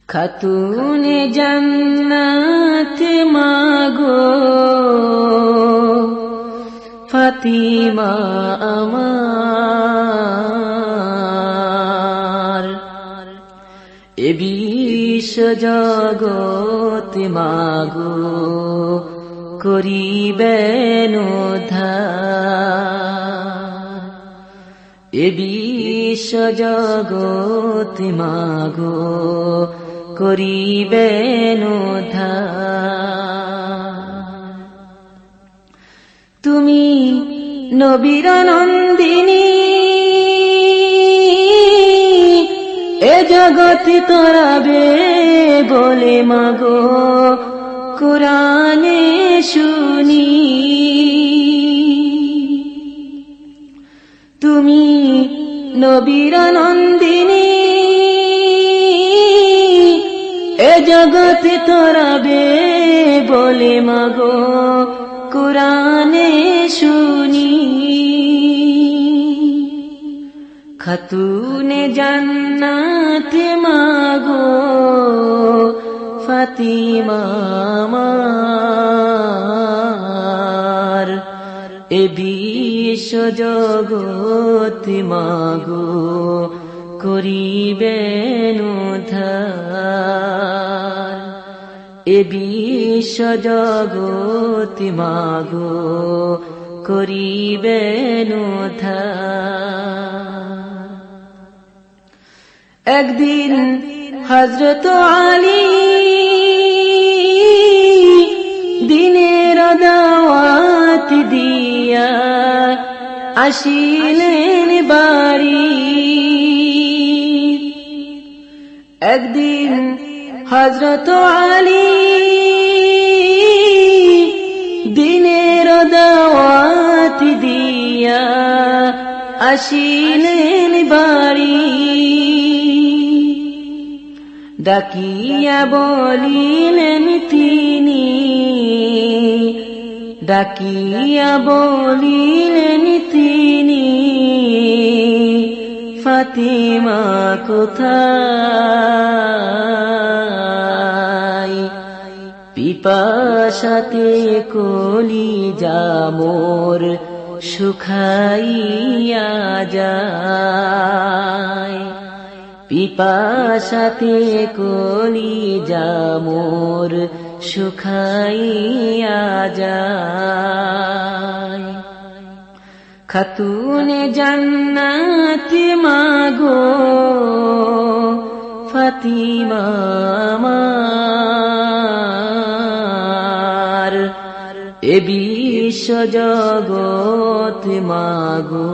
খাতুনে জান্নাত মাগো ফাতিমা আমার, এ বিশ্ব জগৎ মাগো করিবেন উদ্ধার, এ বিশ্ব জগৎ মাগো করিবেন উদ্ধার। তুমি নবীর নন্দিনী, এ জগৎ তরাবে বলে মাগো কুরআনে শুনি। তুমি নবীর নন্দিনী, এ জগৎ তরাবে বলে মাগো কুরআনে শুনি। খাতুনে জান্নাত মাগো ফাতিমা আমার, এ বিশ্ব জগৎ মাগো করিবেন উদ্ধার, এ বিশ্ব জগৎ মাগো করিবেন উদ্ধার। একদিন হযরত আলী দিনের দাওয়াত দিয়া আসিলেন বাড়ি। একদিন হযরত আলী দিনের দাওয়াত দিয়া আসিলেন বাড়ি। ডাকিয়া বলিলেন তিনি, ডাকিয়া বলিলেন তিনি, ফাতিমা কোথায়? পিপাসাতে কলিজা মোর শুকাইয়া যায়, পিপাসাতে কলিজা মোর শুকাইয়া যায়। খাতুনে জান্নাত মাগো ফাতিমা আমার, এ বিশ্ব জগৎ মাগো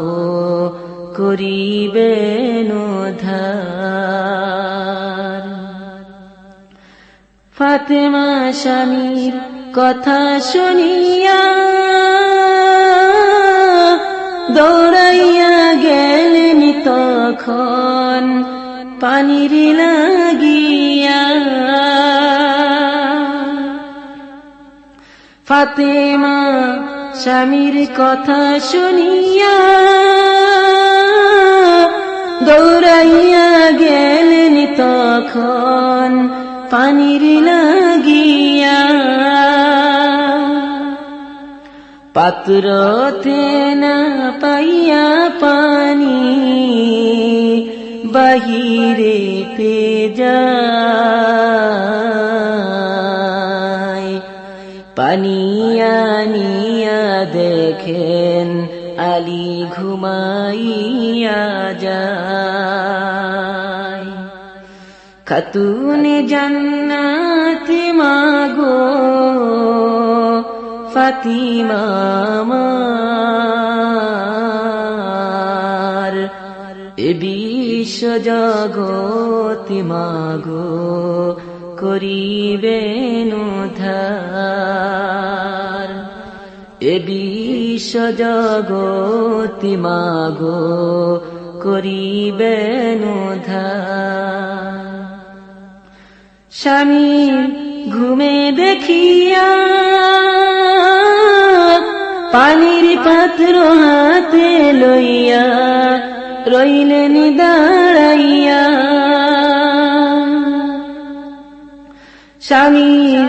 করিবেন উদ্ধার। ফাতেমা স্বামীর কথা শুনিয়া দৌড়াইয়া গেলেন তখন পানির লাগিয়া। ফাতেমা স্বামীর কথা শুনিয়া দৌড়াইয়া গেলেন তখন পানির লাগিয়া। পাত্রতে না পাইয়া পানি বাহিরেতে যায়, পানি আনিয়া দেখেন আলী ঘুমাইয়া যায়। খাতুনে জান্নাত মাগো ফাতিমা আমার, এ বিশ্ব জগৎ মাগো করিবেন উদ্ধার, এ বিশ্ব জগৎ মাগো করিবেন উদ্ধার। স্বামী ঘুমে দেখিয়া পানির পাত্র হাতে লইয়া রইলেন দাঁড়াইয়া। স্বামীর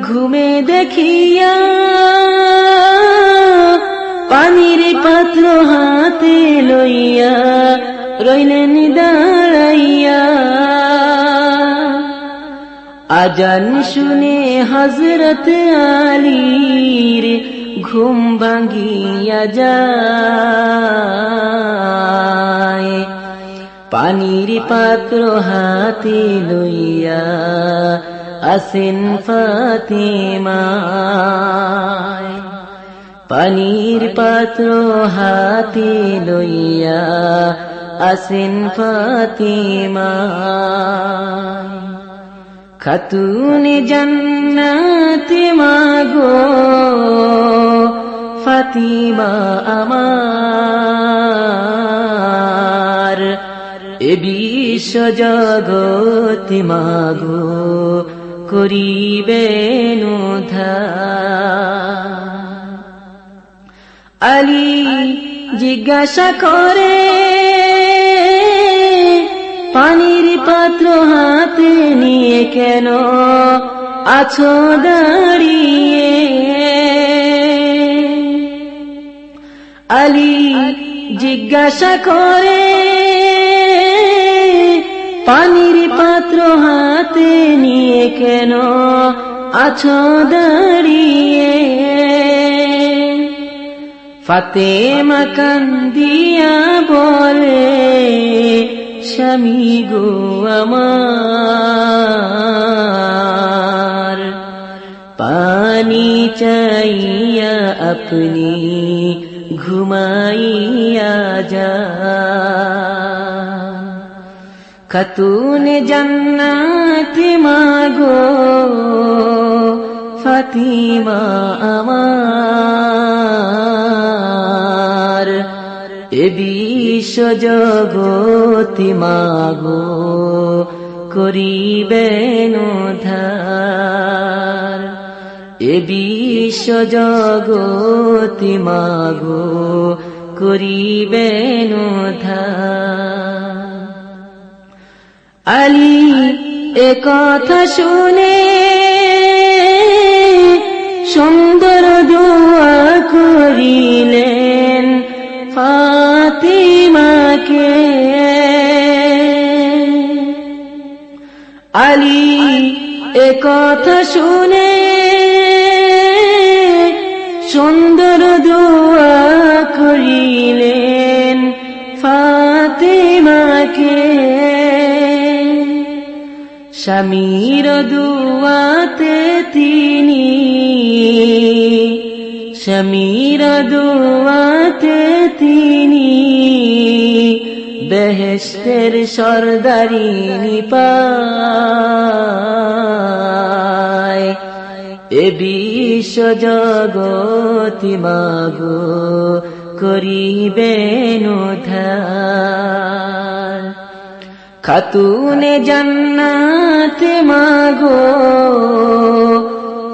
ঘুমে দেখিয়া পানির পাত্র হাতে লইয়া রইলেন দাঁড়াইয়া। আজান শুনে হযরত আলীর ঘুম ভাঙ্গিয়া যায়। পানির পাত্র হাতে লইয়া আসেন ফাতেমা। পানির পাত্র হাতে লইয়া আসেন ফাতেমা। খাতুন জান্নাত মাগো ফাতিমা আমার, এ বিশ্ব জগৎ মাগো করিবেন উদ্ধার। আলী জিজ্ঞাসা করে পানির পাত্র হাতে নিয়ে কেন আছো দাঁড়িয়ে? আলী জিজ্ঞাসা করে পানির পাত্র হাতে নিয়ে কেন আছো দাঁড়িয়ে? ফাতেমা কান্দিয়া বলে স্বামী গো আমার, পানি চাইয়া আপনি ঘুমাইয়া যান। খাতুন জান্নাত মাগো ফাতিমা আমার, এ বিশ্ব জগৎ মাগো করিবেন উদ্ধার। এ বিশ্ব জগৎ মাগো করিবেন উদ্ধার। আলী এ কথা শুনে সুন্দর দোয়া করিলেন ফাতিমাকে। আলী এ কথা শুনে সুন্দর দোয়া করিলেন ফাতিমাকে। স্বামীর দুয়াতে তিনি, স্বামীর দুয়াতে তিনি বেহেশতের সরদারিনী পায়। এ বিশ্ব জগৎ মাগো করিবেন উদ্ধার। খাতুন জান্নাত মাগো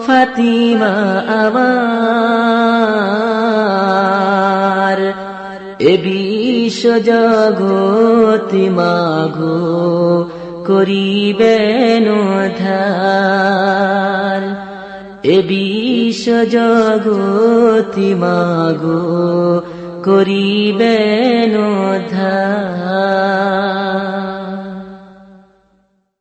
ফাতিমা আমার, এ বিশ্ব জগৎ মাগো করিবেন উদ্ধার। এ বিশ্ব জগৎ মাগো করিবেন উদ্ধার।